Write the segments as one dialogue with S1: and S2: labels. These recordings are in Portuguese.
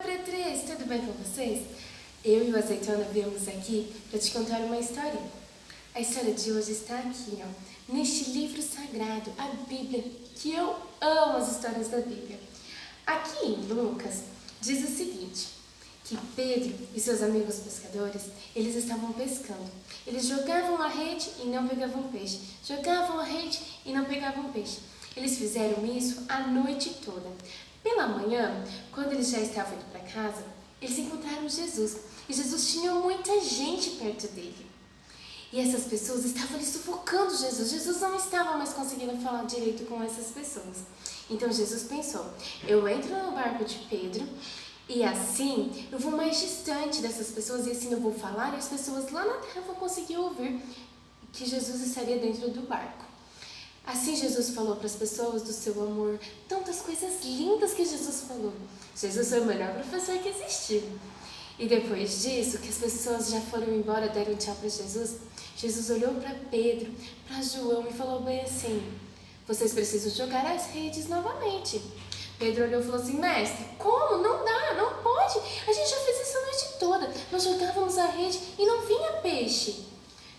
S1: Oi, três, tudo bem com vocês? Eu e o Azeitona viemos aqui para te contar uma história. A história de hoje está aqui, neste livro sagrado, a Bíblia, que eu amo as histórias da Bíblia. Aqui em Lucas diz o seguinte, que Pedro e seus amigos pescadores, eles estavam pescando. Eles jogavam a rede e não pegavam peixe. Jogavam a rede e não pegavam peixe. Eles fizeram isso a noite toda. Pela manhã, quando eles já estavam indo para casa, eles encontraram Jesus. E Jesus tinha muita gente perto dele. E essas pessoas estavam ali sufocando Jesus. Jesus não estava mais conseguindo falar direito com essas pessoas. Então Jesus pensou, eu entro no barco de Pedro e assim eu vou mais distante dessas pessoas e assim eu vou falar e as pessoas lá na terra vão conseguir ouvir que Jesus estaria dentro do barco. Assim Jesus falou para as pessoas do seu amor, tantas coisas lindas que Jesus falou. Jesus foi o melhor professor que existiu. E depois disso, que as pessoas já foram embora, deram tchau para Jesus, Jesus olhou para Pedro, para João e falou bem assim, vocês precisam jogar as redes novamente. Pedro olhou e falou assim, mestre, como? Não dá, não pode. A gente já fez isso a noite toda. Nós jogávamos a rede e não vinha peixe.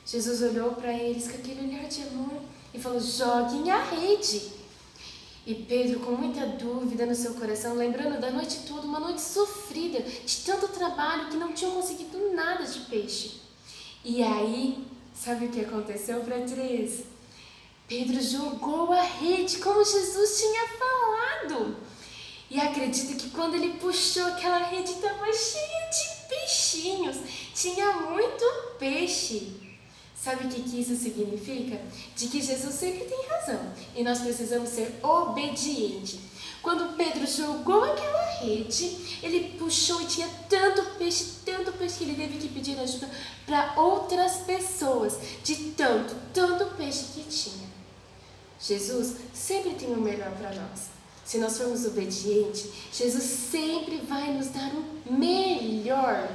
S1: Jesus olhou para eles com aquele olhar de amor e falou, joguem a rede. E Pedro, com muita dúvida no seu coração, lembrando da noite toda, uma noite sofrida, de tanto trabalho que não tinham conseguido nada de peixe. E aí, sabe o que aconteceu para três? Pedro jogou a rede como Jesus tinha falado. E acredita que quando ele puxou aquela rede estava cheia de peixinhos, tinha muito peixe. Sabe o que isso significa? De que Jesus sempre tem razão e nós precisamos ser obedientes. Quando Pedro jogou aquela rede, ele puxou e tinha tanto peixe que ele teve que pedir ajuda para outras pessoas, de tanto peixe que tinha. Jesus sempre tem o melhor para nós. Se nós formos obedientes, Jesus sempre vai nos dar o melhor.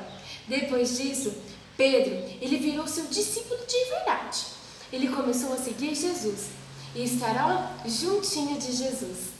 S1: Depois disso, Pedro, ele virou seu discípulo de verdade. Ele começou a seguir Jesus e estará juntinho de Jesus.